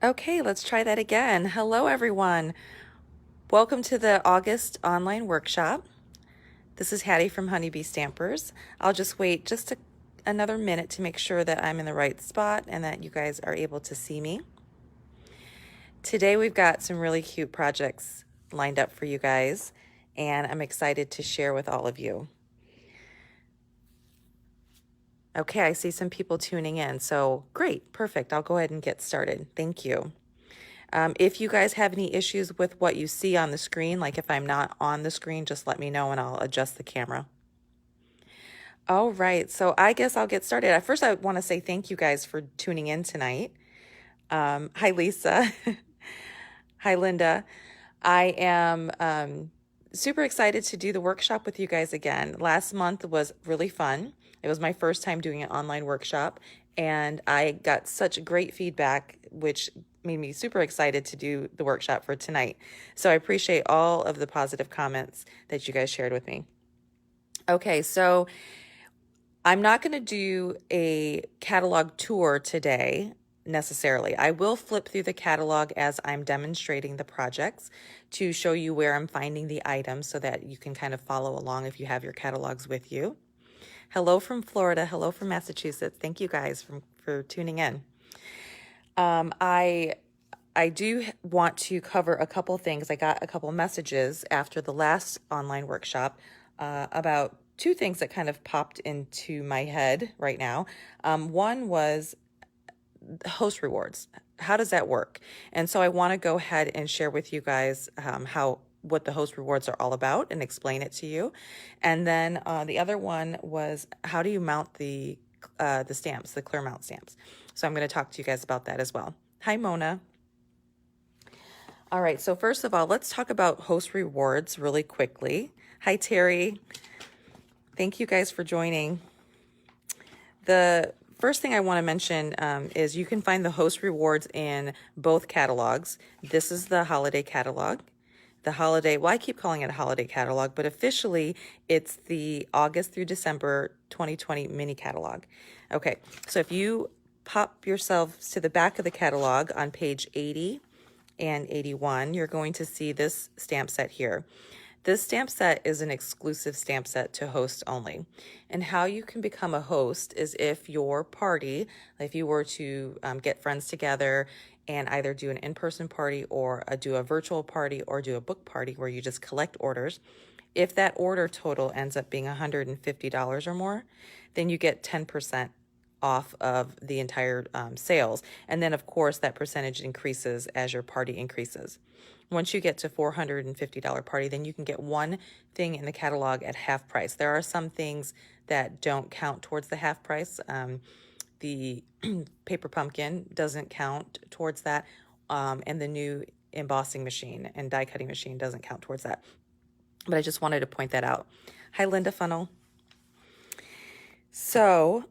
Okay, let's try that again. Hello, everyone. Welcome to the August online workshop. This is Hattie from Honeybee Stampers. I'll just wait another minute to make sure that I'm in the right spot and that you guys are able to see me. Today we've got some really cute projects lined up for you guys, and I'm excited to share with all of you. Okay, I see some people tuning in, so great, perfect. I'll go ahead and get started. Thank you. If you guys have any issues with what you see on the screen, like if I'm not on the screen, just let me know and I'll adjust the camera. All right, so I guess I'll get started. At first, I want to say thank you guys for tuning in tonight. Hi, Lisa. Hi, Linda. I am super excited to do the workshop with you guys again. Last month was really fun. It was my first time doing an online workshop, and I got such great feedback, which made me super excited to do the workshop for tonight. So I appreciate all of the positive comments that you guys shared with me. Okay, so I'm not going to do a catalog tour today necessarily. I will flip through the catalog as I'm demonstrating the projects to show you where I'm finding the items so that you can kind of follow along if you have your catalogs with you. Hello from Florida. Hello from Massachusetts. Thank you guys for tuning in. I do want to cover a couple things. I got a couple messages after the last online workshop about two things that kind of popped into my head right now. One was host rewards. How does that work? And so I want to go ahead and share with you guys what the host rewards are all about and explain it to you. And then the other one was how do you mount the stamps, the clear mount stamps. So I'm going to talk to you guys about that as well. Hi, Mona. All right, so first of all, let's talk about host rewards really quickly. Hi, Terry. Thank you guys for joining. The first thing I want to mention is you can find the host rewards in both catalogs. This is the holiday catalog. Well, I keep calling it a holiday catalog, but officially it's the August through December 2020 mini catalog. Okay, so if you pop yourselves to the back of the catalog on page 80 and 81, you're going to see this stamp set here. This stamp set is an exclusive stamp set to host only. And how you can become a host is if your party, if you were to get friends together and either do an in-person party or do a virtual party or do a book party where you just collect orders, if that order total ends up being $150 or more, then you get 10% off of the entire sales. And then, of course, that percentage increases as your party increases. Once you get to $450 party, then you can get one thing in the catalog at half price. There are some things that don't count towards the half price. The paper pumpkin doesn't count towards that, and the new embossing machine and die cutting machine doesn't count towards that. But I just wanted to point that out. Hi, Linda Funnel. So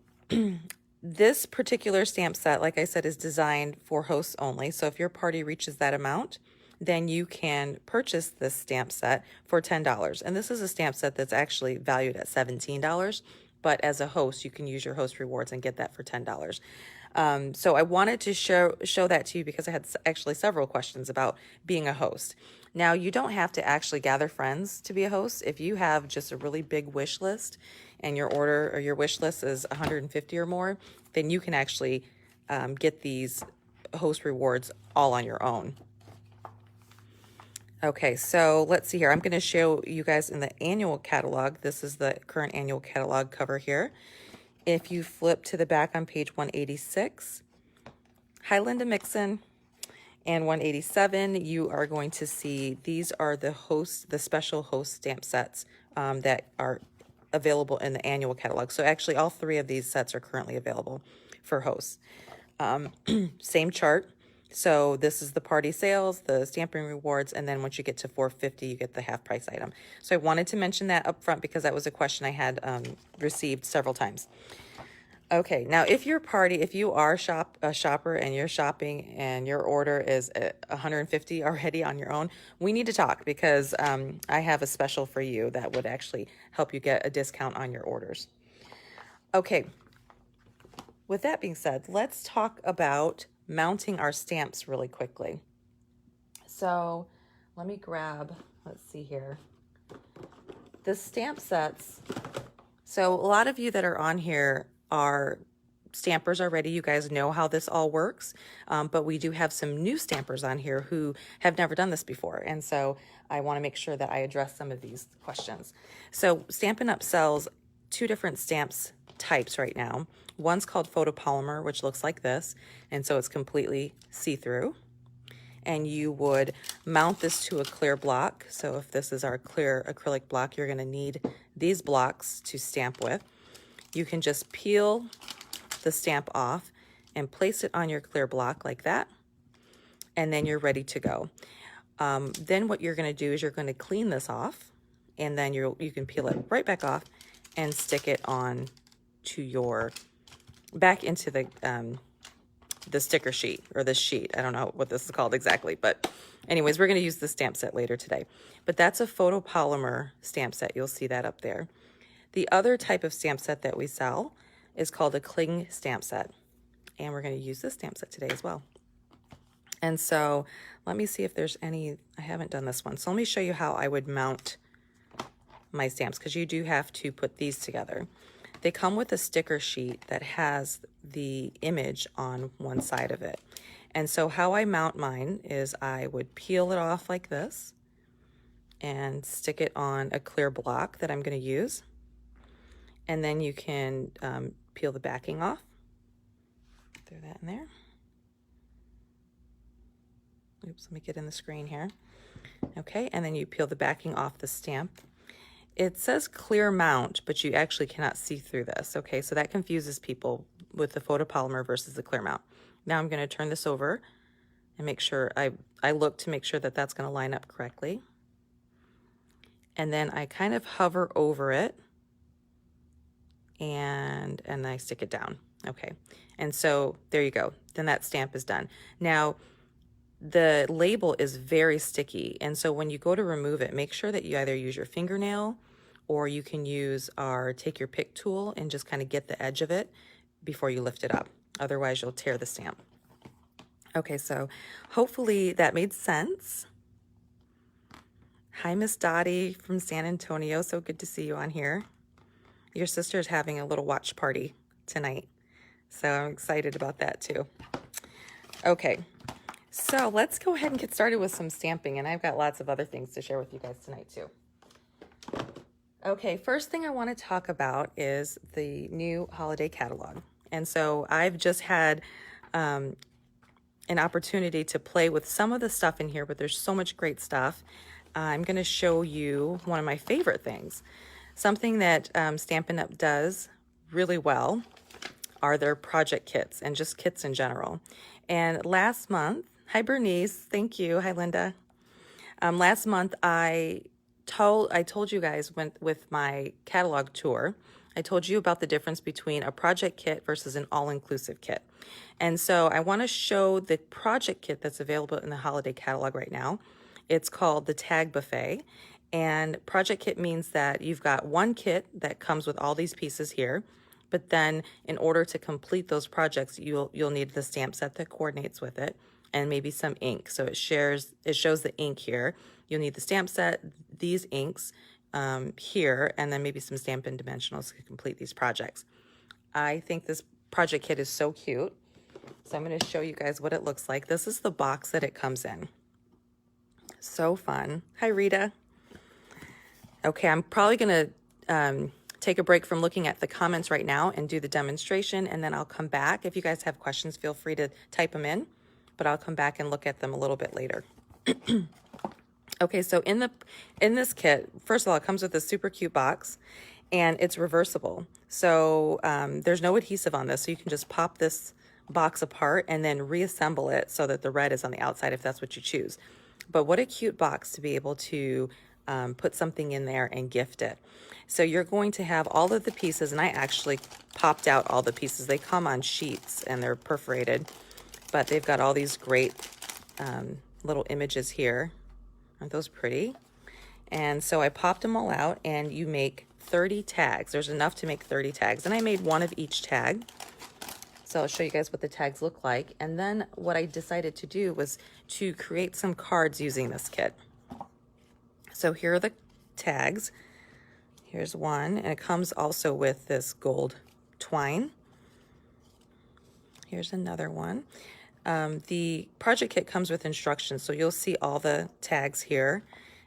this particular stamp set, like I said, is designed for hosts only. So if your party reaches that amount, then you can purchase this stamp set for $10. And this is a stamp set that's actually valued at $17. But as a host, you can use your host rewards and get that for $10. So I wanted to show that to you because I had actually several questions about being a host. Now, you don't have to actually gather friends to be a host. If you have just a really big wish list and your order or your wish list is 150 or more, then you can actually get these host rewards all on your own. Okay, so let's see here. I'm going to show you guys in the annual catalog. This is the current annual catalog cover here. If you flip to the back on page 186, hi, Linda Mixon, and 187, you are going to see these are the special host stamp sets that are available in the annual catalog. So actually all three of these sets are currently available for hosts. Same chart. So this is the party sales, the stamping rewards, and then once you get to $450, you get the half price item. So I wanted to mention that up front because that was a question I had received several times. Okay, now if you are a shopper and you're shopping and your order is $150 already on your own, we need to talk because I have a special for you that would actually help you get a discount on your orders. Okay, with that being said, let's talk about mounting our stamps really quickly. So let me grab, let's see here, the stamp sets. So a lot of you that are on here are stampers already. You guys know how this all works, but we do have some new stampers on here who have never done this before. And so I want to make sure that I address some of these questions. So Stampin' Up! Sells two different stamps types right now. One's called photopolymer, which looks like this, and so it's completely see-through. And you would mount this to a clear block. So if this is our clear acrylic block, you're going to need these blocks to stamp with. You can just peel the stamp off and place it on your clear block like that, and then you're ready to go. Then what you're going to do is you're going to clean this off, and then you can peel it right back off and stick it on to your back into the sticker sheet, or this sheet. I don't know what this is called exactly, but anyways, we're going to use the stamp set later today. But that's a photopolymer stamp set. You'll see that up there. The other type of stamp set that we sell is called a cling stamp set, and we're going to use this stamp set today as well. And so let me see if there's any, I haven't done this one. So let me show you how I would mount my stamps, because you do have to put these together. They come with a sticker sheet that has the image on one side of it. And so how I mount mine is I would peel it off like this and stick it on a clear block that I'm going to use. And then you can peel the backing off. Throw that in there. Oops, let me get in the screen here. Okay, and then you peel the backing off the stamp. It says clear mount, but you actually cannot see through this. Okay, so that confuses people with the photopolymer versus the clear mount. Now I'm going to turn this over and make sure I look to make sure that that's going to line up correctly. And then I kind of hover over it and I stick it down. Okay, and so there you go. Then that stamp is done. Now the label is very sticky, and so when you go to remove it, make sure that you either use your fingernail or you can use our take your pick tool and just kind of get the edge of it before you lift it up. Otherwise you'll tear the stamp. Okay, so hopefully that made sense. Hi, Miss Dottie from San Antonio. So good to see you on here. Your sister's having a little watch party tonight, so I'm excited about that too. Okay, so let's go ahead and get started with some stamping, and I've got lots of other things to share with you guys tonight too. Okay, first thing I want to talk about is the new holiday catalog. And so I've just had an opportunity to play with some of the stuff in here, but there's so much great stuff. I'm going to show you one of my favorite things. Something that Stampin' Up! Does really well are their project kits, and just kits in general. And last month, hi Bernice, thank you, hi Linda. Last month I told you guys with my catalog tour, I told you about the difference between a project kit versus an all-inclusive kit. And so I want to show the project kit that's available in the holiday catalog right now. It's called the Tag Buffet. And project kit means that you've got one kit that comes with all these pieces here, but then in order to complete those projects, you'll need the stamp set that coordinates with it, and maybe some ink. So it shows the ink here. You'll need the stamp set, these inks here, and then maybe some Stampin' Dimensionals to complete these projects. I think this project kit is so cute. So I'm going to show you guys what it looks like. This is the box that it comes in. So fun. Hi, Rita. Okay, I'm probably going to take a break from looking at the comments right now and do the demonstration, and then I'll come back. If you guys have questions, feel free to type them in, but I'll come back and look at them a little bit later. Okay, so in this kit, first of all, it comes with a super cute box, and it's reversible. So there's no adhesive on this, so you can just pop this box apart and then reassemble it so that the red is on the outside if that's what you choose. But what a cute box to be able to put something in there and gift it. So you're going to have all of the pieces, and I actually popped out all the pieces. They come on sheets and they're perforated, but they've got all these great little images here. Aren't those pretty? And so I popped them all out, and you make 30 tags. There's enough to make 30 tags, and I made one of each tag. So So I'll show you guys what the tags look like. And then what I decided to do was to create some cards using this kit. So here are the tags. Here's one, and it comes also with this gold twine. Here's another one. The project kit comes with instructions, so you'll see all the tags here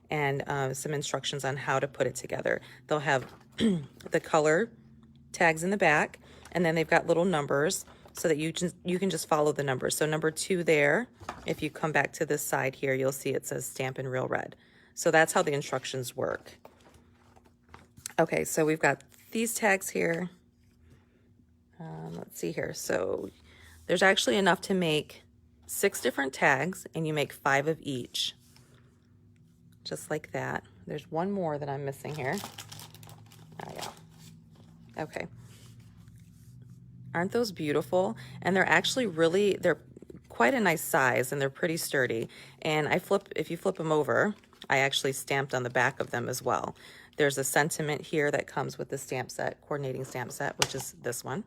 and some instructions on how to put it together. They'll have the color tags in the back, and then they've got little numbers so that you can just follow the numbers. So number 2 there, if you come back to this side here, you'll see it says stamp in real red. So that's how the instructions work. Okay, so we've got these tags here. Let's see here. So there's actually enough to make 6 different tags, and you make 5 of each. Just like that. There's one more that I'm missing here. Oh, yeah. Okay. Aren't those beautiful? And they're actually they're quite a nice size, and they're pretty sturdy. And if you flip them over, I actually stamped on the back of them as well. There's a sentiment here that comes with the stamp set, coordinating stamp set, which is this one.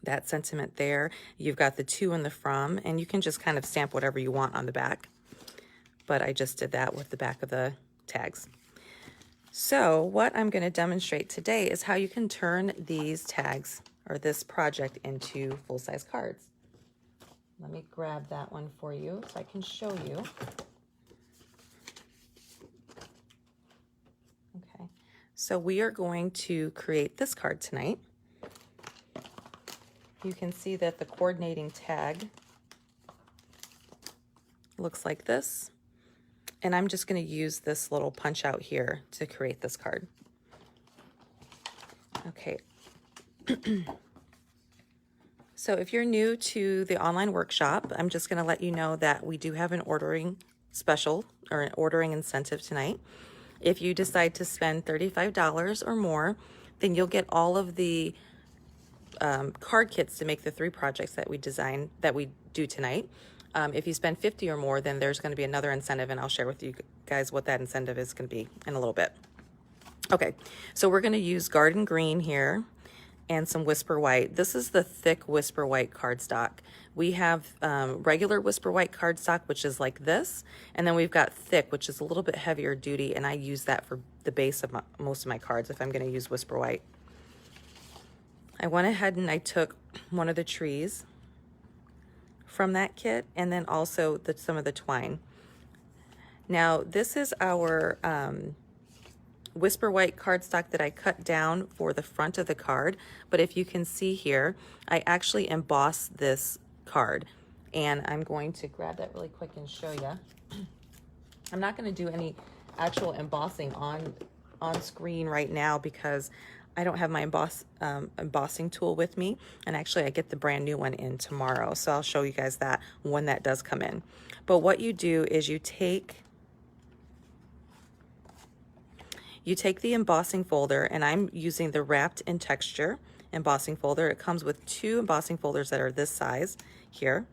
That sentiment there. You've got the to and the from, and you can just kind of stamp whatever you want on the back. But I just did that with the back of the tags. So what I'm going to demonstrate today is how you can turn these tags or this project into full-size cards. Let me grab that one for you so I can show you. Okay, so we are going to create this card tonight. You can see that the coordinating tag looks like this. And I'm just going to use this little punch out here to create this card. Okay. So if you're new to the online workshop, I'm just going to let you know that we do have an ordering special or an ordering incentive tonight. If you decide to spend $35 or more, then you'll get all of the card kits to make the 3 projects that we do tonight. If you spend $50 or more, then there's going to be another incentive, and I'll share with you guys what that incentive is going to be in a little bit. Okay, so we're going to use Garden Green here and some Whisper White. This is the thick Whisper White cardstock. We have regular Whisper White cardstock, which is like this, and then we've got thick, which is a little bit heavier duty, and I use that for the base of most of my cards if I'm going to use Whisper White. I went ahead and I took one of the trees from that kit, and then also some of the twine. Now this is our Whisper White cardstock that I cut down for the front of the card, but if you can see here, I actually embossed this card, and I'm going to grab that really quick and show you. I'm not going to do any actual embossing on screen right now because I don't have my embossing tool with me, and actually I get the brand new one in tomorrow, so I'll show you guys that when that does come in. But what you do is you take the embossing folder, and I'm using the Wrapped in Texture embossing folder. It comes with 2 embossing folders that are this size here,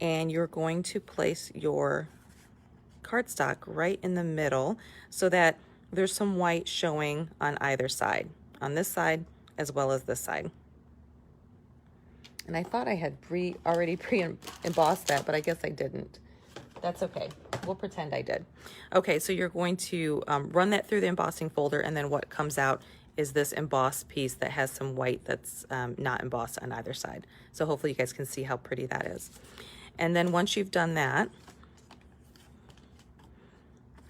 and you're going to place your cardstock right in the middle so that there's some white showing on either side, on this side as well as this side. And I thought I had already pre-embossed that, but I guess I didn't. That's okay. We'll pretend I did. Okay, so you're going to run that through the embossing folder, and then what comes out is this embossed piece that has some white that's not embossed on either side. So hopefully you guys can see how pretty that is. And then once you've done that,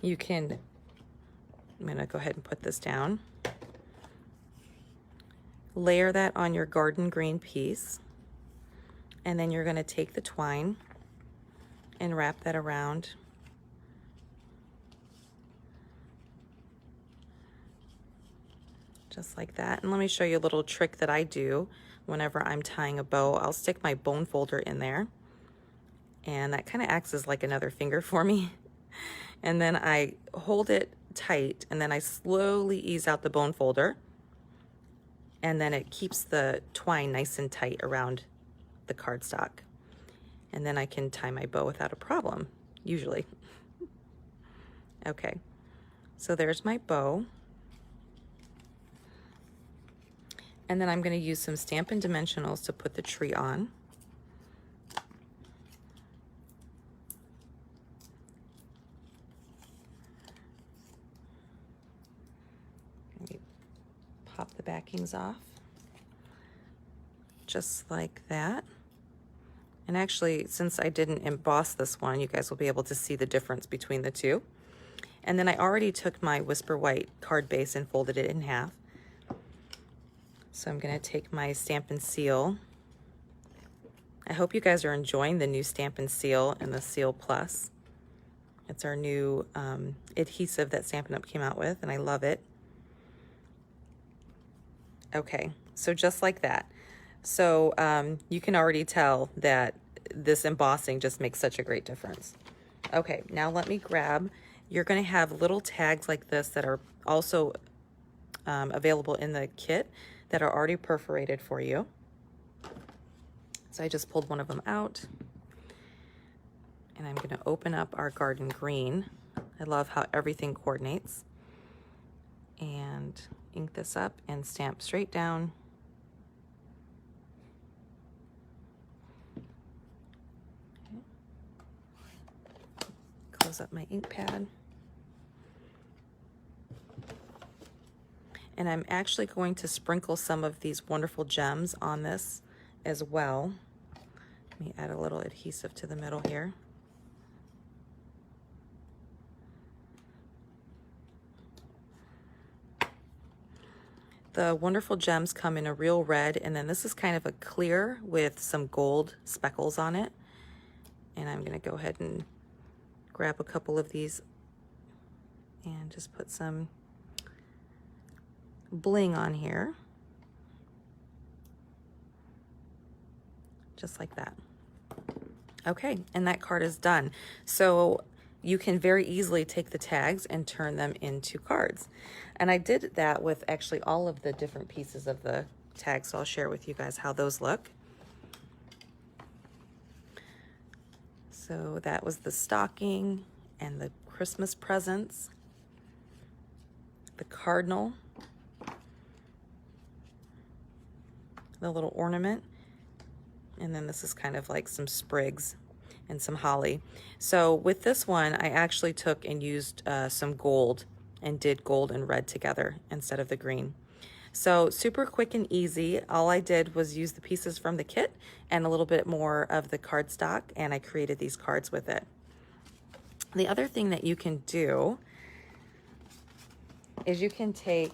you can, I'm gonna go ahead and put this down. Layer that on your garden green piece, and then you're gonna take the twine and wrap that around. Just like that. And let me show you a little trick that I do whenever I'm tying a bow. I'll stick my bone folder in there, and that kind of acts as like another finger for me. And then I hold it tight, and then I slowly ease out the bone folder, and then it keeps the twine nice and tight around the cardstock. And then I can tie my bow without a problem, usually. Okay, so there's my bow. And then I'm going to use some Stampin' Dimensionals to put the tree on. Pop the backings off, just like that. And actually, since I didn't emboss this one, you guys will be able to see the difference between the two. And then I already took my Whisper White card base and folded it in half. So I'm going to take my Stampin' Seal. I hope you guys are enjoying the new Stampin' Seal and the Seal Plus. It's our new adhesive that Stampin' Up! Came out with, and I love it. Okay, so just like that. So you can already tell that this embossing just makes such a great difference. Okay, now let me grab, you're going to have little tags like this that are also available in the kit that are already perforated for you. So I just pulled one of them out, and I'm going to open up our garden green. I love how everything coordinates. And ink this up and stamp straight down. Okay. Close up my ink pad. And I'm actually going to sprinkle some of these wonderful gems on this as well. Let me add a little adhesive to the middle here. The wonderful gems come in a real red, and then this is kind of a clear with some gold speckles on it. And I'm going to go ahead and grab a couple of these and just put some bling on here. Just like that. Okay, and that card is done. So you can very easily take the tags and turn them into cards. And I did that with actually all of the different pieces of the tags, so I'll share with you guys how those look. So that was the stocking and the Christmas presents, the cardinal, the little ornament, and then this is kind of like some sprigs and some holly. So with this one, I actually took and used some gold and did gold and red together instead of the green. So super quick and easy. All I did was use the pieces from the kit and a little bit more of the cardstock, and I created these cards with it. The other thing that you can do is you can take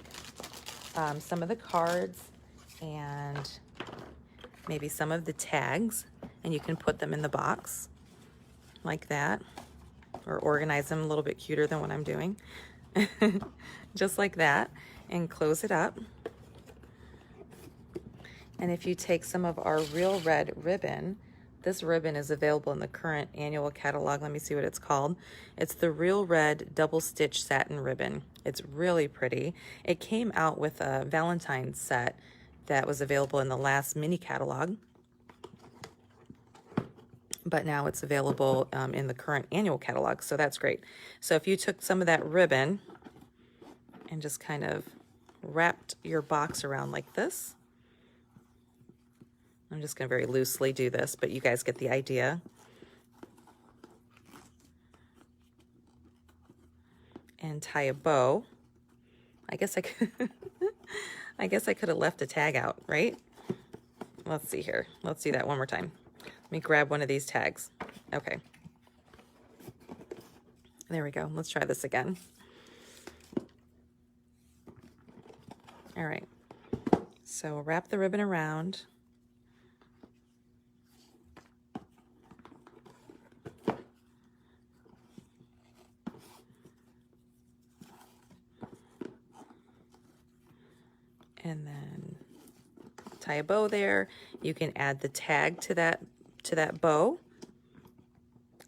some of the cards and maybe some of the tags, and you can put them in the box like that, or organize them a little bit cuter than what I'm doing. Just like that, and close it up. And if you take some of our real red ribbon, this ribbon is available in the current annual catalog. Let me see what it's called. It's the Real Red Double Stitch Satin Ribbon. It's really pretty. It came out with a Valentine's set that was available in the last mini catalog, but now it's available in the current annual catalog, so that's great. So if you took some of that ribbon and just kind of wrapped your box around like this, I'm just going to very loosely do this, but you guys get the idea. And tie a bow. I guess I could I guess I could have left a tag out, right? Let's see here. Let's do that one more time. Let me grab one of these tags. Okay. There we go. Let's try this again. All right. So wrap the ribbon around. And then tie a bow there. You can add the tag to that bow.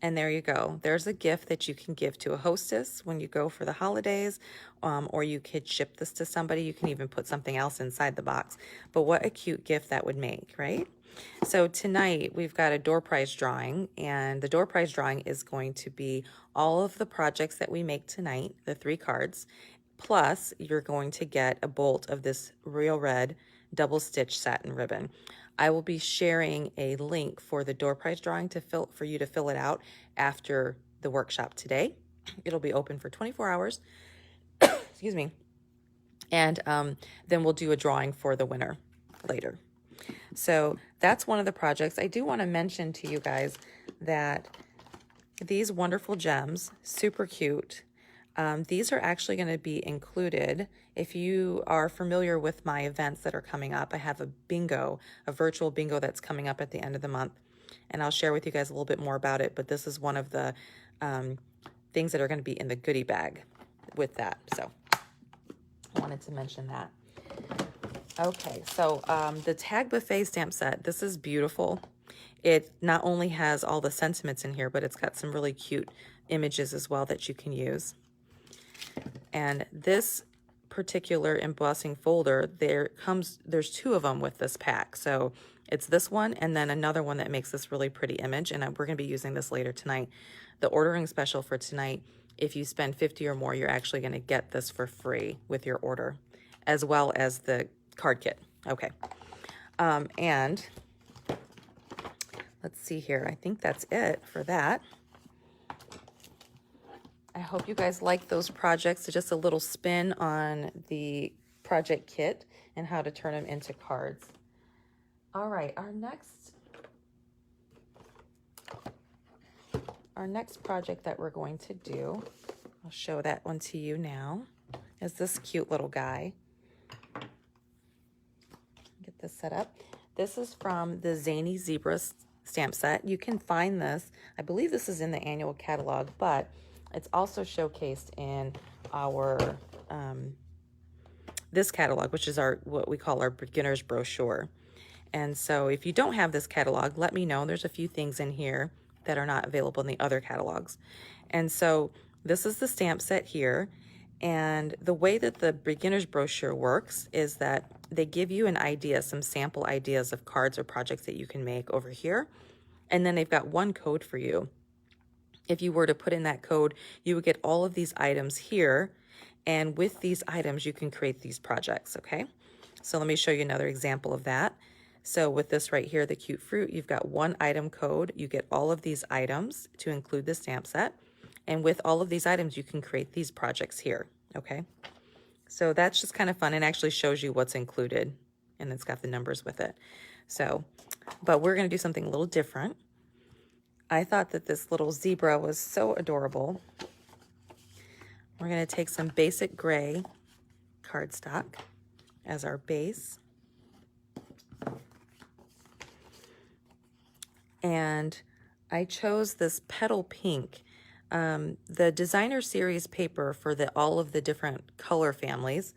And there you go. There's a gift that you can give to a hostess when you go for the holidays, or you could ship this to somebody. You can even put something else inside the box. But what a cute gift that would make, right? So tonight we've got a door prize drawing, and the door prize drawing is going to be all of the projects that we make tonight, the 3 cards, plus you're going to get a bolt of this Real Red double stitch satin ribbon. I will be sharing a link for the door prize drawing for you to fill it out after the workshop today. It'll be open for 24 hours. Excuse me. And then we'll do a drawing for the winner later. So that's one of the projects. I do want to mention to you guys that these wonderful gems, super cute. These are actually going to be included. If you are familiar with my events that are coming up, I have a bingo, a virtual bingo that's coming up at the end of the month. And I'll share with you guys a little bit more about it, but this is one of the things that are going to be in the goodie bag with that. So I wanted to mention that. Okay, so the Tag Buffet stamp set, this is beautiful. It not only has all the sentiments in here, but it's got some really cute images as well that you can use. And this particular embossing folder, there's two of them with this pack. So it's this one and then another one that makes this really pretty image, and we're going to be using this later tonight. The ordering special for tonight, if you spend $50 or more, you're actually going to get this for free with your order, as well as the card kit. Okay. And let's see here. I think that's it for that. I hope you guys like those projects. Just a little spin on the project kit and how to turn them into cards. All right, our next project that we're going to do, I'll show that one to you now, is this cute little guy. Get this set up. This is from the Zany Zebra stamp set. You can find this, I believe this is in the annual catalog, but it's also showcased in our this catalog, which is what we call our beginner's brochure. And so if you don't have this catalog, let me know. There's a few things in here that are not available in the other catalogs. And so this is the stamp set here. And the way that the beginner's brochure works is that they give you an idea, some sample ideas of cards or projects that you can make over here. And then they've got one code for you. If you were to put in that code, you would get all of these items here. And with these items, you can create these projects, okay? So let me show you another example of that. So with this right here, the cute fruit, you've got one item code. You get all of these items to include the stamp set. And with all of these items, you can create these projects here, okay? So that's just kind of fun and actually shows you what's included. And it's got the numbers with it. So, but we're going to do something a little different. I thought that this little zebra was so adorable. We're going to take some basic gray cardstock as our base. And I chose this petal pink. The designer series paper for all of the different color families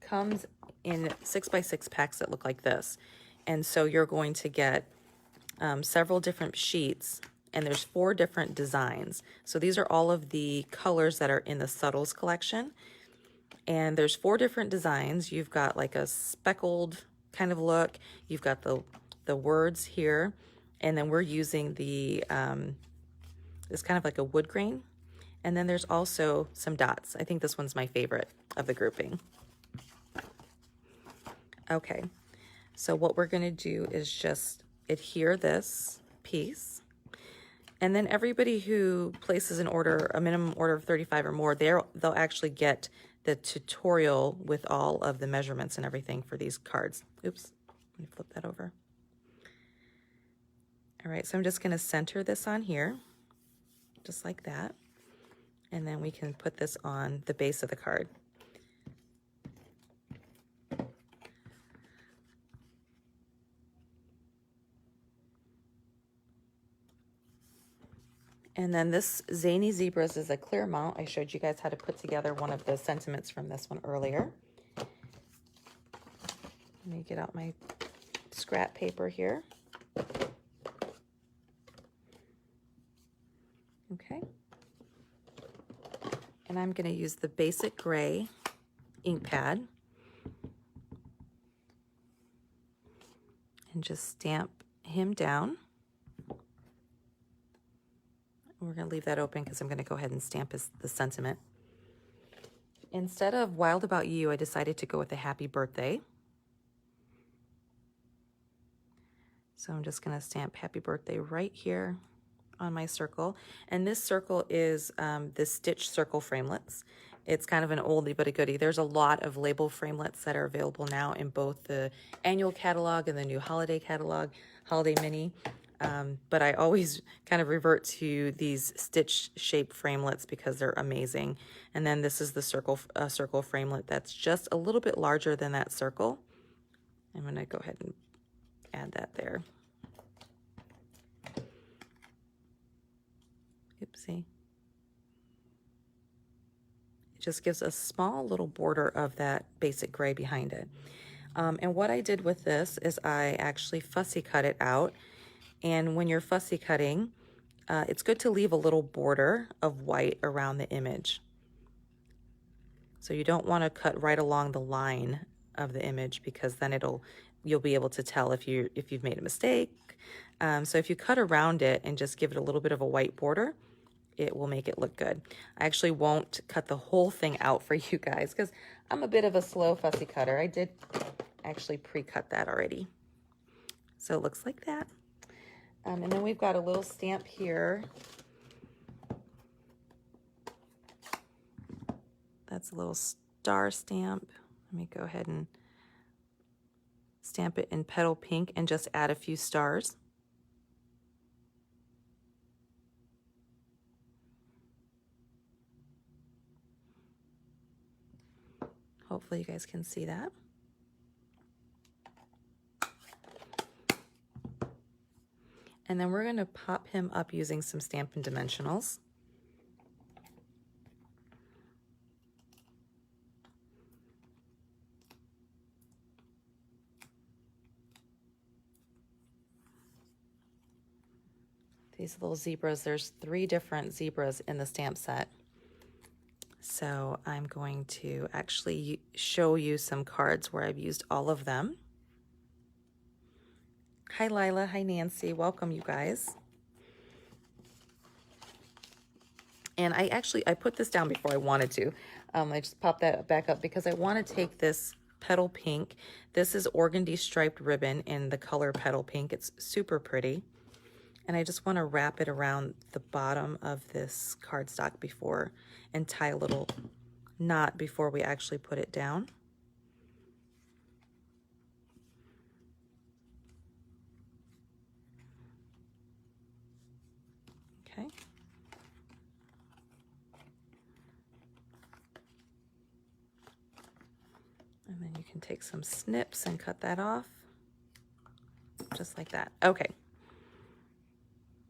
comes in 6x6 packs that look like this. And so you're going to get several different sheets, and there's 4 different designs. So these are all of the colors that are in the Subtles collection. And there's 4 different designs. You've got like a speckled kind of look. You've got the words here. And then we're using the, it's kind of like a wood grain. And then there's also some dots. I think this one's my favorite of the grouping. Okay, so what we're gonna do is just adhere this piece. And then everybody who places an order, a minimum order of 35 or more, they'll actually get the tutorial with all of the measurements and everything for these cards. Oops, let me flip that over. All right, so I'm just gonna center this on here, just like that. And then we can put this on the base of the card. And then this Zany Zebras is a clear mount. I showed you guys how to put together one of the sentiments from this one earlier. Let me get out my scrap paper here. Okay. And I'm going to use the basic gray ink pad and just stamp him down. We're going to leave that open because I'm going to go ahead and stamp the sentiment. Instead of Wild About You, I decided to go with a happy birthday. So I'm just gonna stamp happy birthday right here on my circle. And this circle is the Stitch Circle Framelits. It's kind of an oldie but a goodie. There's a lot of label framelits that are available now in both the annual catalog and the new holiday catalog, Holiday Mini. But I always kind of revert to these stitch shape framelits because they're amazing. And then this is the circle framelit that's just a little bit larger than that circle. I'm gonna go ahead and add that there. Oopsie. It just gives a small little border of that basic gray behind it. And what I did with this is I actually fussy cut it out. And when you're fussy cutting, it's good to leave a little border of white around the image. So you don't want to cut right along the line of the image because then you'll be able to tell if you've made a mistake. So if you cut around it and just give it a little bit of a white border, it will make it look good. I actually won't cut the whole thing out for you guys because I'm a bit of a slow fussy cutter. I did actually pre-cut that already. So it looks like that. And then we've got a little stamp here. That's a little star stamp. Let me go ahead and stamp it in petal pink and just add a few stars. Hopefully you guys can see that. And then we're going to pop him up using some Stampin' Dimensionals. These little zebras, there's 3 different zebras in the stamp set. So I'm going to actually show you some cards where I've used all of them. Hi Lila, hi Nancy, welcome you guys. And I put this down before I wanted to. I just popped that back up because I want to take this petal pink. This is organdy striped ribbon in the color petal pink. It's super pretty. And I just want to wrap it around the bottom of this cardstock before and tie a little knot before we actually put it down. Okay. And then you can take some snips and cut that off, just like that. Okay.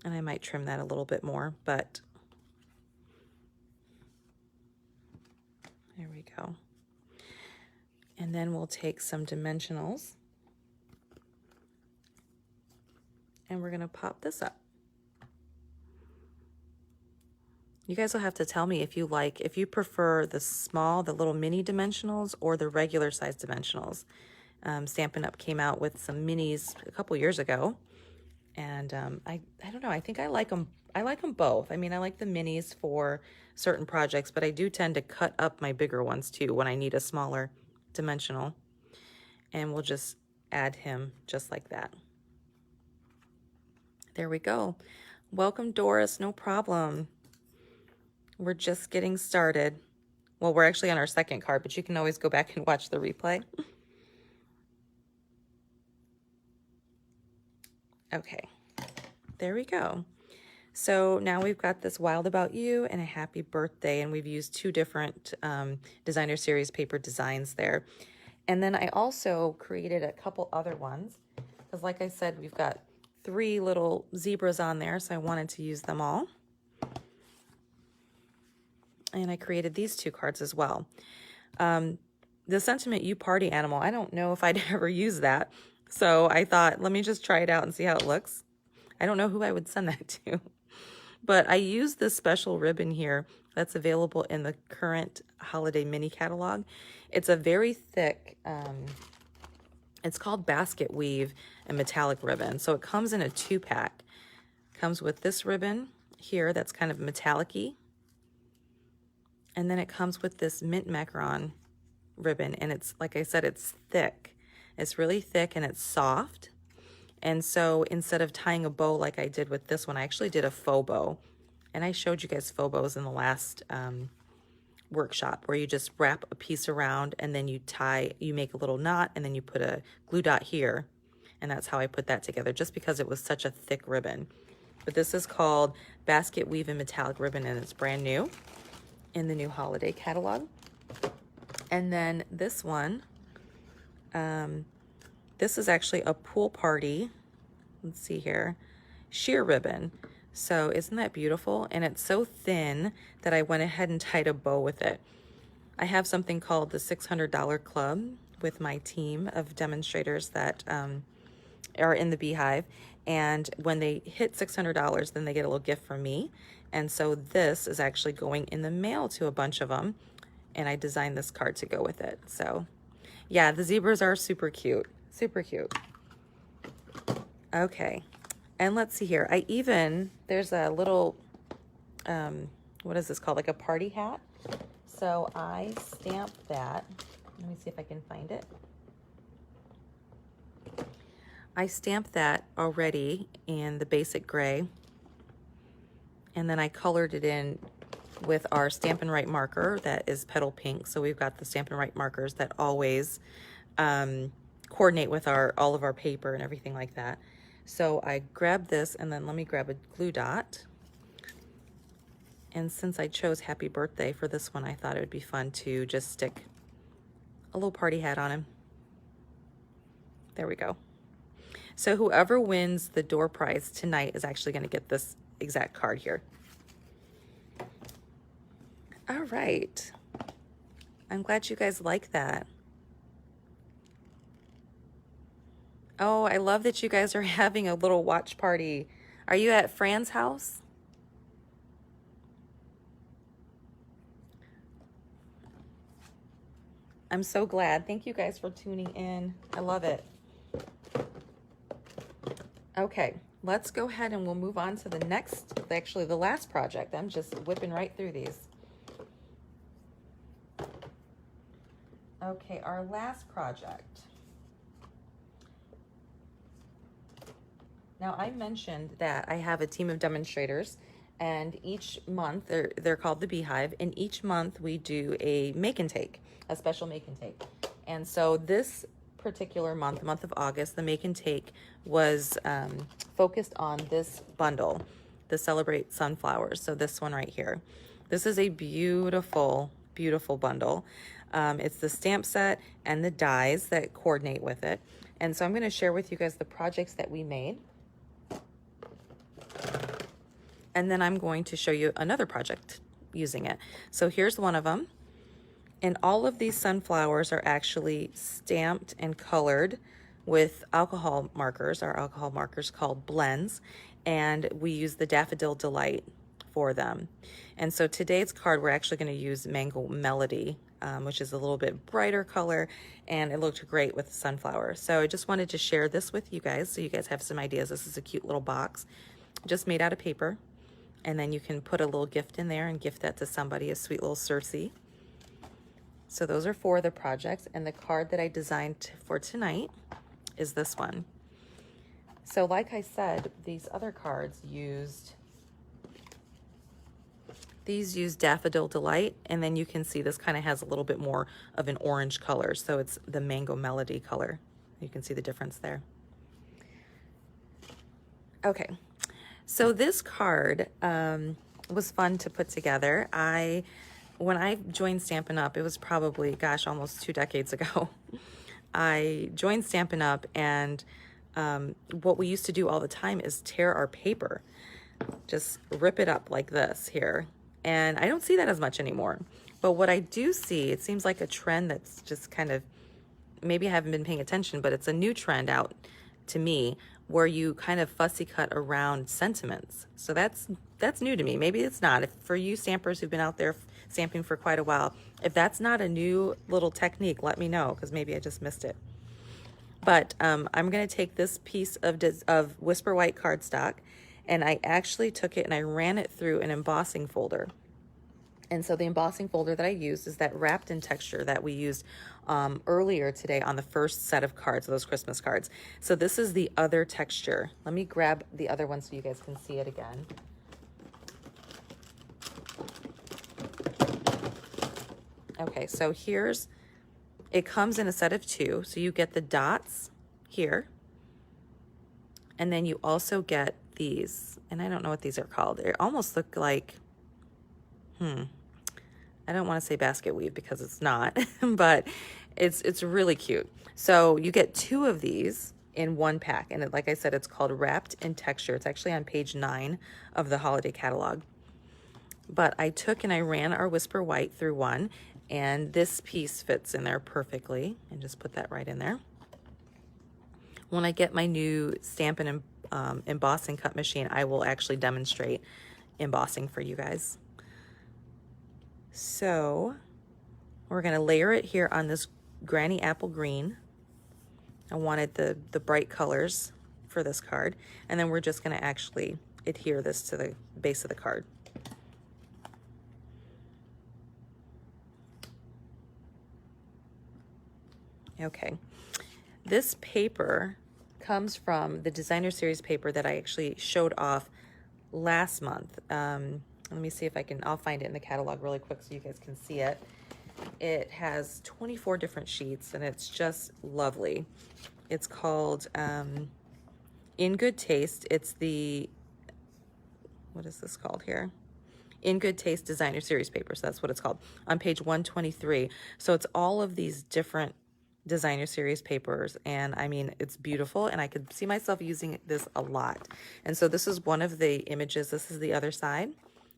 And I might trim that a little bit more, but there we go. And then we'll take some dimensionals and we're going to pop this up. You guys will have to tell me if you prefer the little mini dimensionals or the regular size dimensionals. Stampin' Up! Came out with some minis a couple years ago. And I don't know, I think I like them both. I mean, I like the minis for certain projects, but I do tend to cut up my bigger ones too when I need a smaller dimensional. And we'll just add him just like that. There we go. Welcome, Doris, no problem. We're just getting started. Well, we're actually on our second card, but you can always go back and watch the replay. Okay, there we go. So now we've got this Wild About You and a happy birthday, and we've used 2 different designer series paper designs there. And then I also created a couple other ones because, like I said, we've got 3 little zebras on there, so I wanted to use them all. And I created these 2 cards as well. The Sentiment You Party Animal, I don't know if I'd ever use that. So I thought, let me just try it out and see how it looks. I don't know who I would send that to. But I used this special ribbon here that's available in the current Holiday Mini catalog. It's a very thick, it's called Basket Weave and Metallic Ribbon. So it comes in a 2-pack. Comes with this ribbon here that's kind of metallic-y. And then it comes with this mint macaron ribbon. And it's, like I said, it's thick. It's really thick and it's soft. And so instead of tying a bow like I did with this one, I actually did a faux bow. And I showed you guys faux bows in the last workshop, where you just wrap a piece around and then you make a little knot and then you put a glue dot here. And that's how I put that together, just because it was such a thick ribbon. But this is called Basket Weave and Metallic Ribbon, and it's brand new in the new holiday catalog. And then this one, this is actually a pool party. Let's see here, sheer ribbon. So isn't that beautiful? And it's so thin that I went ahead and tied a bow with it. I have something called the $600 Club with my team of demonstrators that are in the Beehive. And when they hit $600, then they get a little gift from me. And so this is actually going in the mail to a bunch of them. And I designed this card to go with it. So yeah, the zebras are super cute. Super cute. Okay. And let's see here. There's a little, what is this called? Like a party hat. So I stamped that. Let me see if I can find it. I stamped that already in the basic gray. And then I colored it in with our Stampin' Right marker that is petal pink. So we've got the Stampin' Right markers that always coordinate with all of our paper and everything like that. So I grabbed this, and then let me grab a glue dot. And since I chose Happy Birthday for this one, I thought it would be fun to just stick a little party hat on him. There we go. So whoever wins the door prize tonight is actually going to get this exact card here. All right. I'm glad you guys like that. Oh, I love that you guys are having a little watch party. Are you at Fran's house? I'm so glad. Thank you guys for tuning in. I love it. Okay, let's go ahead and we'll move on to the next, actually the last project. I'm just whipping right through these. Okay, our last project. Now, I mentioned that I have a team of demonstrators, and each month, they're called the Beehive, and each month we do a make and take, a special make and take. And so this particular month, the month of August, the make and take was focused on this bundle, the Celebrate Sunflowers. So this one right here. This is a beautiful, beautiful bundle. It's the stamp set and the dies that coordinate with it. And so I'm going to share with you guys the projects that we made. And then I'm going to show you another project using it. So here's one of them. And all of these sunflowers are actually stamped and colored with alcohol markers, our alcohol markers called blends. And we use the Daffodil Delight for them. And so today's card, we're actually going to use Mango Melody, which is a little bit brighter color, and it looked great with the sunflower. So I just wanted to share this with you guys so you guys have some ideas. This is a cute little box, just made out of paper. And then you can put a little gift in there and gift that to somebody, a sweet little Circe. So those are 4 of the projects. And the card that I designed for tonight is this one. So like I said, these other cards used Daffodil Delight. And then you can see this kind of has a little bit more of an orange color. So it's the Mango Melody color. You can see the difference there. Okay. So this card was fun to put together. When I joined Stampin' Up, it was probably, gosh, almost 2 decades ago. I joined Stampin' Up, and what we used to do all the time is tear our paper. Just rip it up like this here. And I don't see that as much anymore. But what I do see, it seems like a trend that's just kind of, maybe I haven't been paying attention, but it's a new trend out to me, where you kind of fussy cut around sentiments. So that's new to me. Maybe it's not. If for you stampers who've been out there stamping for quite a while, if that's not a new little technique, let me know, because maybe I just missed it. But I'm going to take this piece of Whisper White cardstock, and I actually took it and I ran it through an embossing folder. And so the embossing folder that I used is that wrapped in texture that we used earlier today on the first set of cards, those Christmas cards. So this is the other texture. Let me grab the other one so you guys can see it again. Okay, so it comes in a set of 2. So you get the dots here. And then you also get these, and I don't know what these are called. They almost look like, I don't want to say basket weave because it's not, but it's really cute. So you get 2 of these in one pack. And like I said, it's called Wrapped in Texture. It's actually on page 9 of the holiday catalog. But I took and I ran our Whisper White through one, and this piece fits in there perfectly. And just put that right in there. When I get my new Stampin' and embossing cut machine, I will actually demonstrate embossing for you guys. So we're going to layer it here on this Granny Apple Green. I wanted the bright colors for this card. And then we're just going to actually adhere this to the base of the card. Okay. This paper comes from the designer series paper that I actually showed off last month. Let me see if I'll find it in the catalog really quick so you guys can see it. It has 24 different sheets and it's just lovely. It's called In Good Taste. It's what is this called here? In Good Taste Designer Series paper. So that's what it's called on page 123. So it's all of these different designer series papers, and I mean, it's beautiful, and I could see myself using this a lot. And so this is one of the images. This is the other side,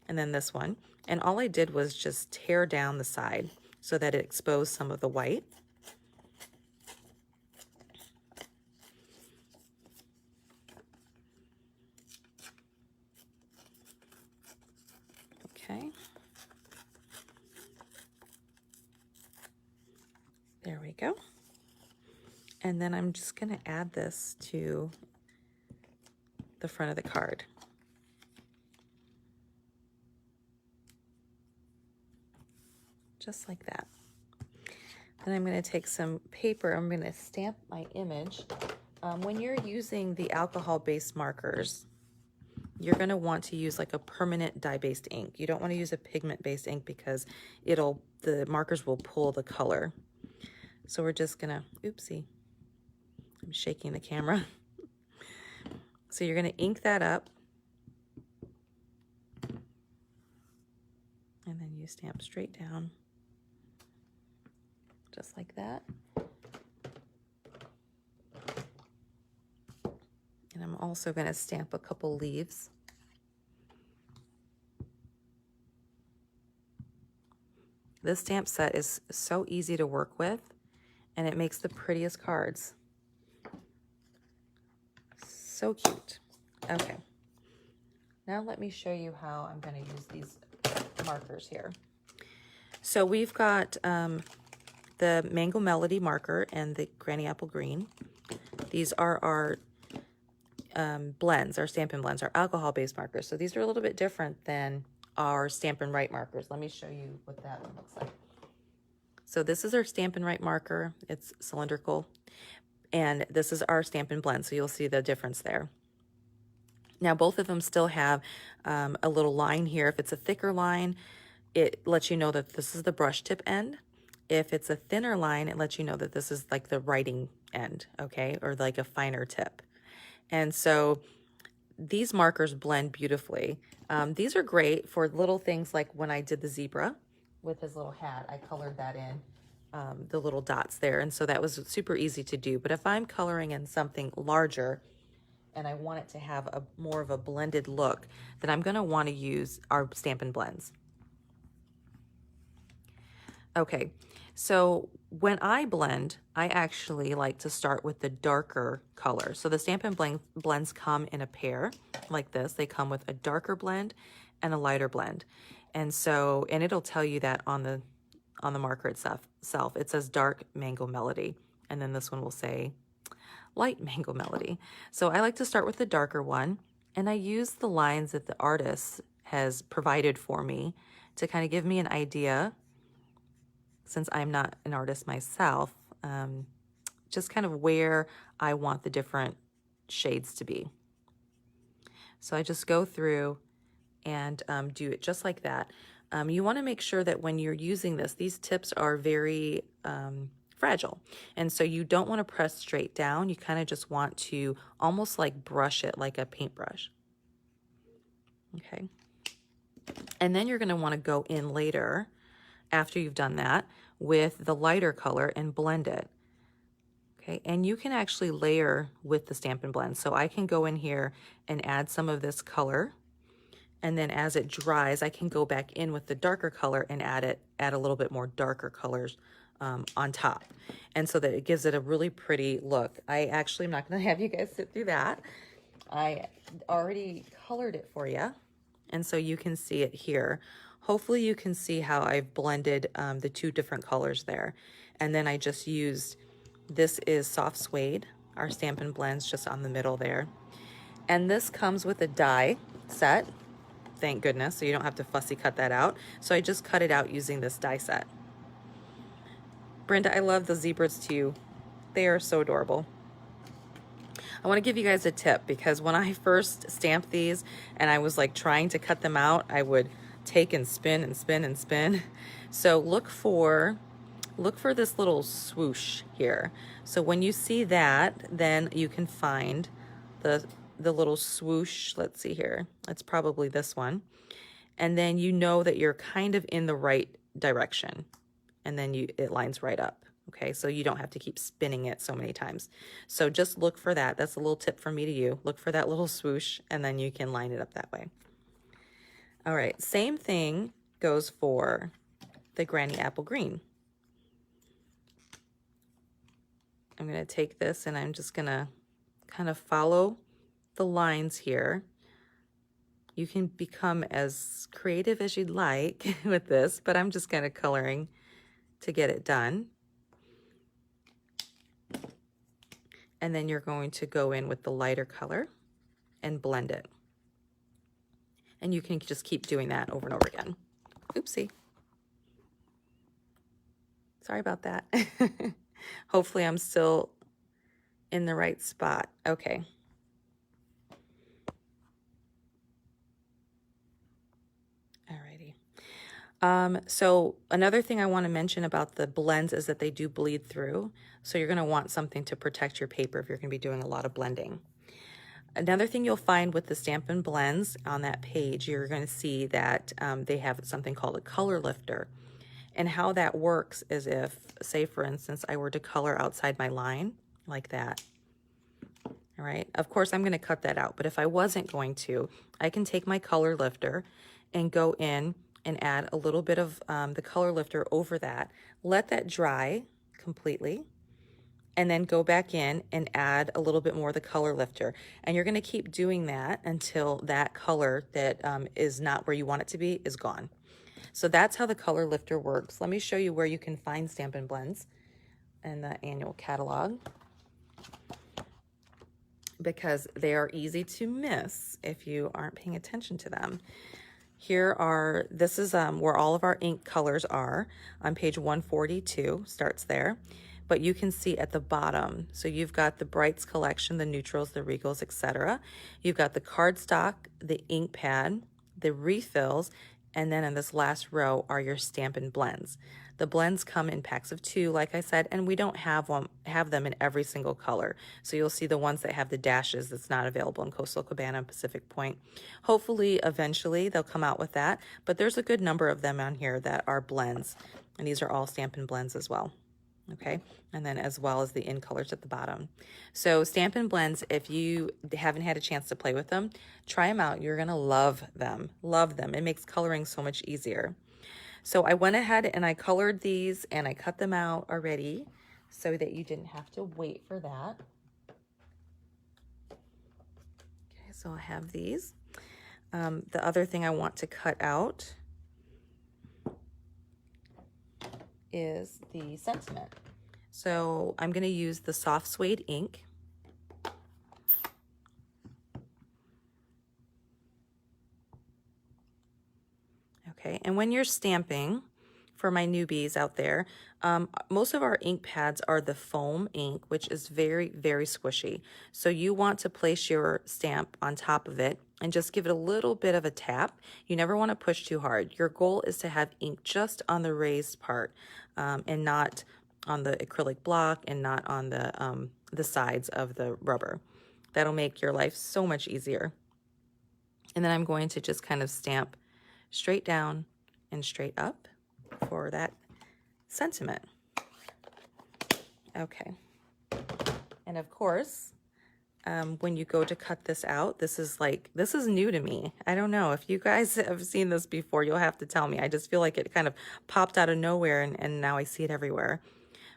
and then this one. And all I did was just tear down the side so that it exposed some of the white. Okay. There we go. And then I'm just going to add this to the front of the card. Just like that. Then I'm going to take some paper. I'm going to stamp my image. When you're using the alcohol-based markers, you're going to want to use like a permanent dye-based ink. You don't want to use a pigment-based ink because the markers will pull the color. So we're just going to, oopsie. I'm shaking the camera. So you're going to ink that up. And then you stamp straight down. Just like that. And I'm also going to stamp a couple leaves. This stamp set is so easy to work with, and it makes the prettiest cards. So cute. Okay. Now let me show you how I'm going to use these markers here. So we've got the Mango Melody marker and the Granny Apple Green. These are our blends, our Stampin' Blends, our alcohol-based markers. So these are a little bit different than our Stampin' Write markers. Let me show you what that one looks like. So this is our Stampin' Write marker. It's cylindrical. And this is our Stampin' Blend, so you'll see the difference there. Now, both of them still have a little line here. If it's a thicker line, it lets you know that this is the brush tip end. If it's a thinner line, it lets you know that this is like the writing end, okay, or like a finer tip. And so these markers blend beautifully. These are great for little things like when I did the zebra with his little hat, I colored that in. The little dots there, and so that was super easy to do. But if I'm coloring in something larger and I want it to have more of a blended look, then I'm going to want to use our Stampin' Blends. Okay, so when I blend, I actually like to start with the darker color. So the Stampin' Blends come in a pair like this. They come with a darker blend and a lighter blend. And it'll tell you that on the marker itself. It says Dark Mango Melody, and then this one will say Light Mango Melody. So I like to start with the darker one, and I use the lines that the artist has provided for me to kind of give me an idea, since I'm not an artist myself, just kind of where I want the different shades to be. So I just go through and do it just like that. You want to make sure that when you're using this, these tips are very fragile. And so you don't want to press straight down. You kind of just want to almost like brush it like a paintbrush. Okay. And then you're going to want to go in later after you've done that with the lighter color and blend it. Okay, and you can actually layer with the Stampin' Blend. So I can go in here and add some of this color, and then as it dries, I can go back in with the darker color and add a little bit more darker colors on top. And so that it gives it a really pretty look. I actually am not gonna have you guys sit through that. I already colored it for you, and so you can see it here. Hopefully you can see how I've blended the two different colors there. And then I just used, this is Soft Suede, our Stampin' Blends just on the middle there. And this comes with a die set, thank goodness, so you don't have to fussy cut that out. So I just cut it out using this die set. Brenda, I love the zebras too. They are so adorable. I want to give you guys a tip, because when I first stamped these and I was like trying to cut them out, I would take and spin and spin and spin. So look for this little swoosh here. So when you see that, then you can find the little swoosh. Let's see here. It's probably this one. And then you know that you're kind of in the right direction. And then it lines right up. Okay, so you don't have to keep spinning it so many times. So just look for that. That's a little tip from me to you. Look for that little swoosh, and then you can line it up that way. All right, same thing goes for the Granny Apple Green. I'm going to take this and I'm just going to kind of follow the lines here. You can become as creative as you'd like with this, but I'm just kind of coloring to get it done. And then you're going to go in with the lighter color and blend it. And you can just keep doing that over and over again. Oopsie. Sorry about that. Hopefully I'm still in the right spot. Okay. Alrighty. So another thing I want to mention about the blends is that they do bleed through. So you're going to want something to protect your paper if you're going to be doing a lot of blending. Another thing you'll find with the Stampin' Blends on that page, you're going to see that they have something called a color lifter. And how that works is if, say for instance, I were to color outside my line like that. All right, of course I'm going to cut that out, but if I wasn't going to, I can take my color lifter and go in and add a little bit of the color lifter over that, let that dry completely, and then go back in and add a little bit more of the color lifter. And you're going to keep doing that until that color that is not where you want it to be is gone. So that's how the color lifter works. Let me show you where you can find Stampin' Blends in the annual catalog, because they are easy to miss if you aren't paying attention to them. This is where all of our ink colors are on page 142, starts there. But you can see at the bottom, so you've got the Brights collection, the neutrals, the regals, etc. You've got the cardstock, the ink pad, the refills, and then in this last row are your Stampin' Blends. The blends come in packs of 2, like I said, and we don't have them in every single color. So you'll see the ones that have the dashes that's not available in Coastal Cabana and Pacific Point. Hopefully, eventually, they'll come out with that, but there's a good number of them on here that are blends, and these are all Stampin' Blends as well. Okay, and then as well as the in colors at the bottom. So Stampin' Blends, if you haven't had a chance to play with them, try them out. You're gonna love them, love them. It makes coloring so much easier. So I went ahead and I colored these and I cut them out already so that you didn't have to wait for that. Okay, so I have these. The other thing I want to cut out is the sentiment. So I'm going to use the Soft Suede ink. Okay, and when you're stamping, for my newbies out there, most of our ink pads are the foam ink, which is very, very squishy. So you want to place your stamp on top of it and just give it a little bit of a tap. You never want to push too hard. Your goal is to have ink just on the raised part and not on the acrylic block and not on the sides of the rubber. That'll make your life so much easier. And then I'm going to just kind of stamp straight down and straight up for that sentiment. Okay. And of course, when you go to cut this out, this is new to me. I don't know if you guys have seen this before, you'll have to tell me. I just feel like it kind of popped out of nowhere and now I see it everywhere.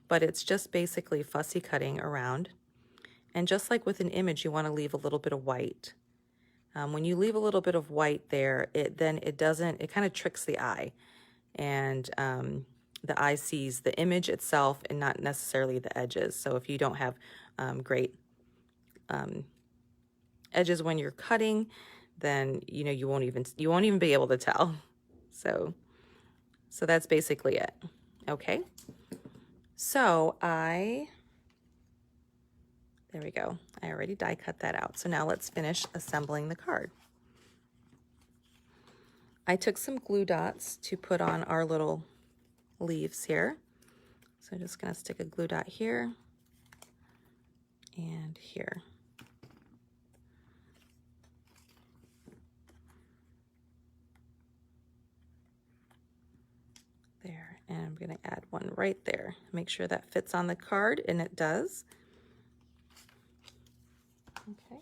But it's just basically fussy cutting around. And just like with an image, you want to leave a little bit of white. When you leave a little bit of white there, it kind of tricks the eye. And the eye sees the image itself and not necessarily the edges. So if you don't have great edges when you're cutting, then you won't even be able to tell. So that's basically it. Okay. So there we go. I already die cut that out. So now let's finish assembling the card. I took some glue dots to put on our little leaves here. So I'm just going to stick a glue dot here and here. There, and I'm going to add one right there. Make sure that fits on the card, and it does. Okay.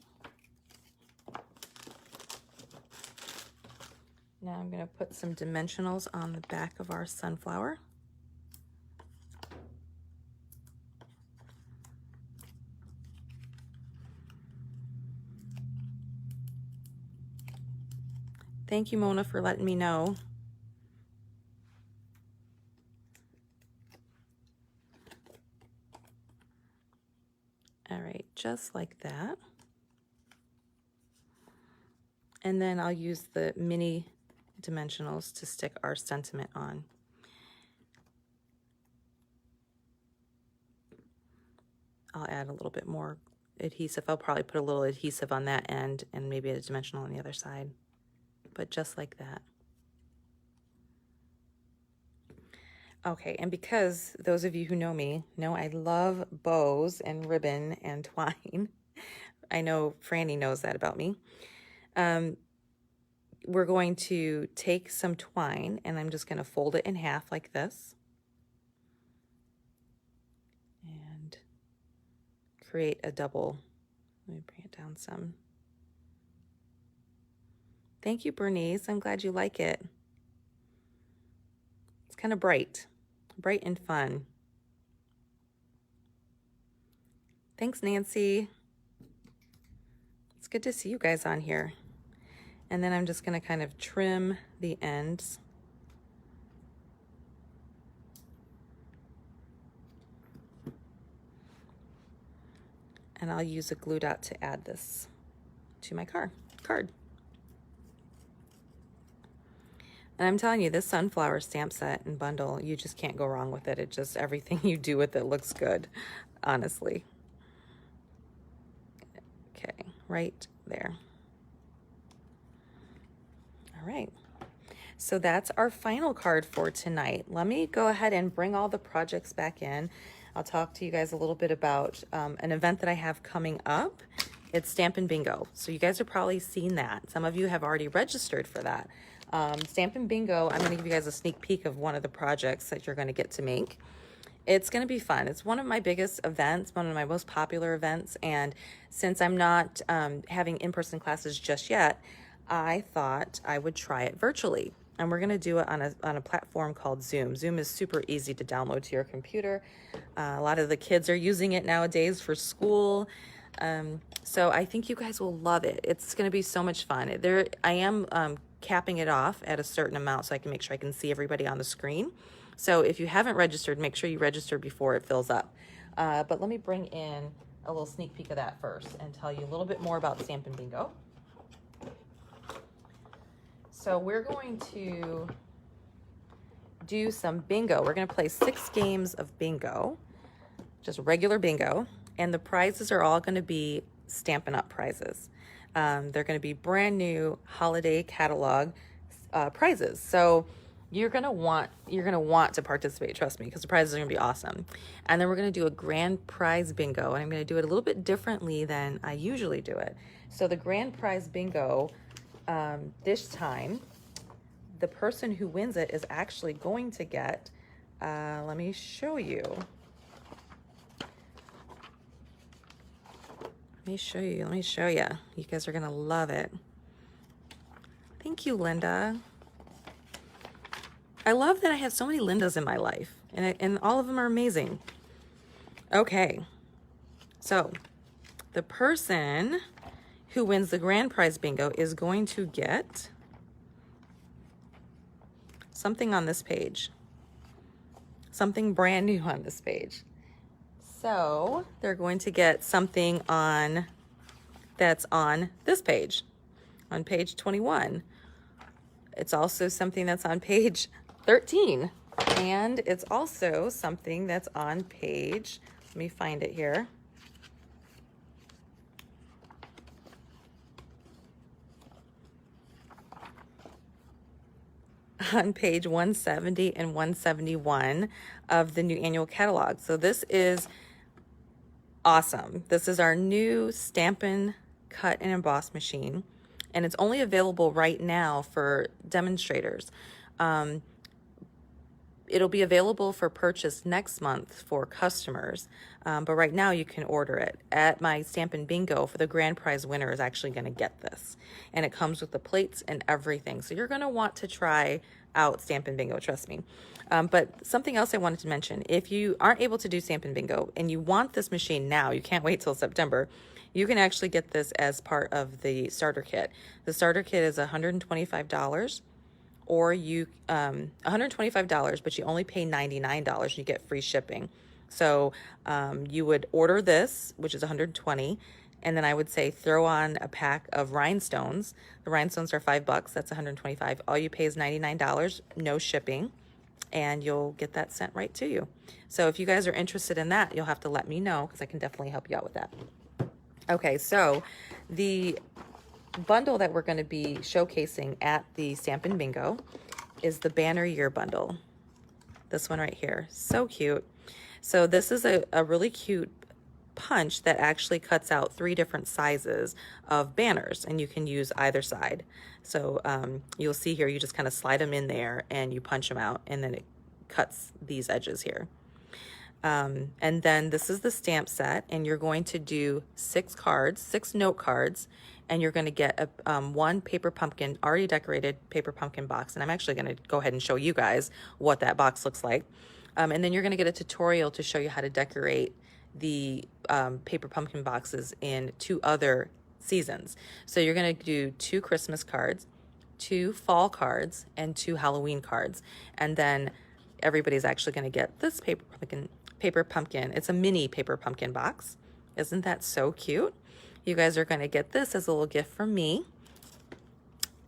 Now I'm going to put some dimensionals on the back of our sunflower. Thank you, Mona, for letting me know. All right, just like that. And then I'll use the mini dimensionals to stick our sentiment on. I'll add a little bit more adhesive. I'll probably put a little adhesive on that end and maybe a dimensional on the other side, but just like that. Okay, and because those of you who know me know I love bows and ribbon and twine. I know Franny knows that about me. We're going to take some twine and I'm just going to fold it in half like this and create a double. Let me bring it down some. Thank you, Bernice. I'm glad you like it. It's kind of bright and fun. Thanks, Nancy. It's good to see you guys on here. And then I'm just going to kind of trim the ends. And I'll use a glue dot to add this to my card. And I'm telling you, this sunflower stamp set and bundle, you just can't go wrong with it. It just, everything you do with it looks good, honestly. Okay, right there. All right, so that's our final card for tonight. Let me go ahead and bring all the projects back in. I'll talk to you guys a little bit about an event that I have coming up. It's Stampin' Bingo. So you guys have probably seen that. Some of you have already registered for that. Stampin' Bingo, I'm gonna give you guys a sneak peek of one of the projects that you're gonna get to make. It's gonna be fun. It's one of my biggest events, one of my most popular events. And since I'm not having in-person classes just yet, I thought I would try it virtually. And we're gonna do it on a platform called Zoom. Zoom is super easy to download to your computer. A lot of the kids are using it nowadays for school. So I think you guys will love it. It's gonna be so much fun. I am capping it off at a certain amount so I can make sure I can see everybody on the screen. So if you haven't registered, make sure you register before it fills up. But let me bring in a little sneak peek of that first and tell you a little bit more about Stampin' Bingo. So we're going to do some bingo. We're going to play 6 games of bingo, just regular bingo, and the prizes are all going to be Stampin' Up! Prizes. They're going to be brand new holiday catalog prizes. So you're gonna want to participate, trust me, because the prizes are gonna be awesome. And then we're gonna do a grand prize bingo, and I'm gonna do it a little bit differently than I usually do it. So the grand prize bingo, this time, the person who wins it is actually going to get, let me show you. Let me show you. You guys are gonna love it. Thank you, Linda. I love that I have so many Lindas in my life, and all of them are amazing. Okay, so the person who wins the grand prize bingo is going to get something on this page, something brand new on this page. So they're going to get something that's on this page, on page 21. It's also something that's on page 13, and it's also something that's on page, let me find it here. On page 170 and 171 of the new annual catalog. So this is awesome. This is our new Stampin' Cut and Emboss machine, and it's only available right now for demonstrators. It'll be available for purchase next month for customers, but right now you can order it. At my Stampin' Bingo, for the grand prize winner is actually going to get this, and it comes with the plates and everything. So you're going to want to try out Stampin' Bingo, trust me. But something else I wanted to mention, if you aren't able to do Stampin' Bingo and you want this machine now, you can't wait till September, you can actually get this as part of the starter kit. The starter kit is $125. Or you $125, but you only pay $99 and you get free shipping. So you would order this, which is $120, and then I would say throw on a pack of rhinestones. The rhinestones are $5, that's $125. All you pay is $99, no shipping, and you'll get that sent right to you. So if you guys are interested in that, you'll have to let me know, because I can definitely help you out with that. Okay, so the bundle that we're going to be showcasing at the Stampin' Bingo is the Banner Year bundle. This one right here, so cute. So this is a really cute punch that actually cuts out 3 different sizes of banners, and you can use either side. So you'll see here, you just kind of slide them in there and you punch them out, and then it cuts these edges here. And then this is the stamp set, and you're going to do 6 cards, 6 note cards, and you're going to get a one paper pumpkin, already decorated paper pumpkin box. And I'm actually going to go ahead and show you guys what that box looks like. And then you're going to get a tutorial to show you how to decorate the paper pumpkin boxes in 2 other seasons. So you're going to do 2 Christmas cards, 2 fall cards, and 2 Halloween cards. And then everybody's actually going to get this paper pumpkin. It's a mini paper pumpkin box. Isn't that so cute? You guys are going to get this as a little gift from me.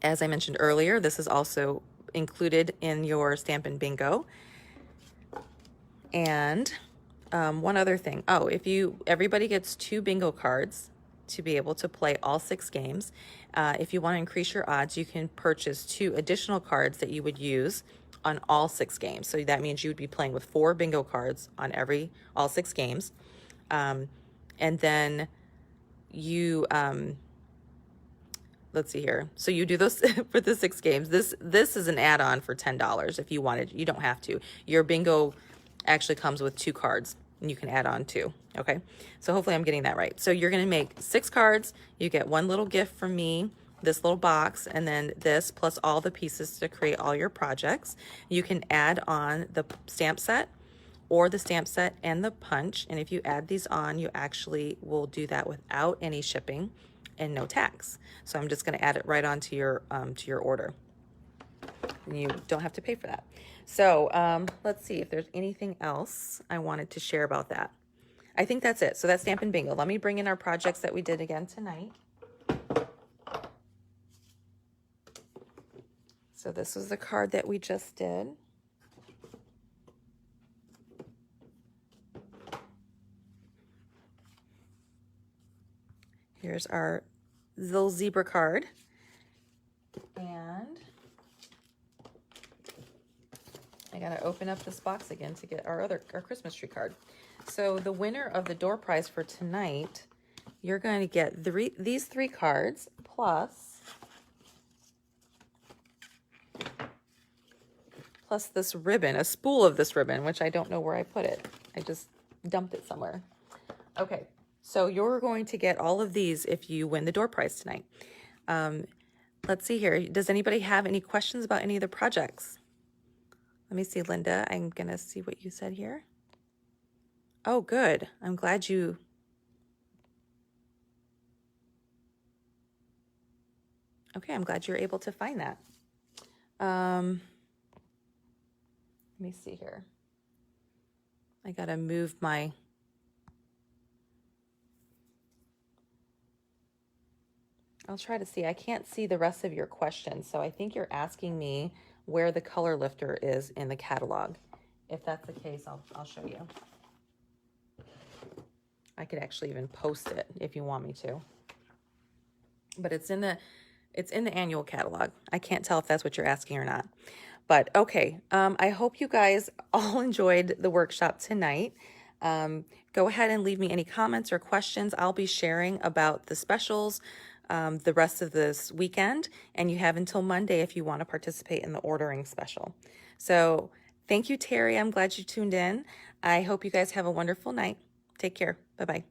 As I mentioned earlier, this is also included in your Stampin' Bingo. And one other thing. Oh, everybody gets 2 bingo cards to be able to play all 6 games. If you want to increase your odds, you can purchase 2 additional cards that you would use on all 6 games. So that means you would be playing with 4 bingo cards on all 6 games. And then you, let's see here. So you do those for the 6 games. This is an add-on for $10 if you wanted. You don't have to. Your bingo actually comes with 2 cards, and you can add on 2. Okay, so hopefully I'm getting that right. So you're going to make 6 cards. You get 1 little gift from me, this little box, and then this plus all the pieces to create all your projects. You can add on the stamp set or the stamp set and the punch, and if you add these on, you actually will do that without any shipping and no tax. So I'm just going to add it right onto your order. And you don't have to pay for that. So let's see if there's anything else I wanted to share about that. I think that's it. So that's Stampin' Bingo. Let me bring in our projects that we did again tonight. So this was the card that we just did. Here's our little zebra card. And I gotta open up this box again to get our Christmas tree card. So the winner of the door prize for tonight, you're going to get these 3 cards plus this ribbon, a spool of this ribbon, which I don't know where I put it. I just dumped it somewhere. Okay, so you're going to get all of these if you win the door prize tonight. Let's see here. Does anybody have any questions about any of the projects? Let me see, Linda. I'm going to see what you said here. Oh, good. I'm glad you... Okay, I'm glad you're able to find that. Let me see here. I got to move my... I'll try to see. I can't see the rest of your questions, so I think you're asking me where the color lifter is in the catalog. If that's the case, I'll show you. I could actually even post it if you want me to. But it's in the annual catalog. I can't tell if that's what you're asking or not. But okay, I hope you guys all enjoyed the workshop tonight. Go ahead and leave me any comments or questions. I'll be sharing about the specials the rest of this weekend, and you have until Monday if you want to participate in the ordering special. So thank you, Terry. I'm glad you tuned in. I hope you guys have a wonderful night. Take care. Bye-bye.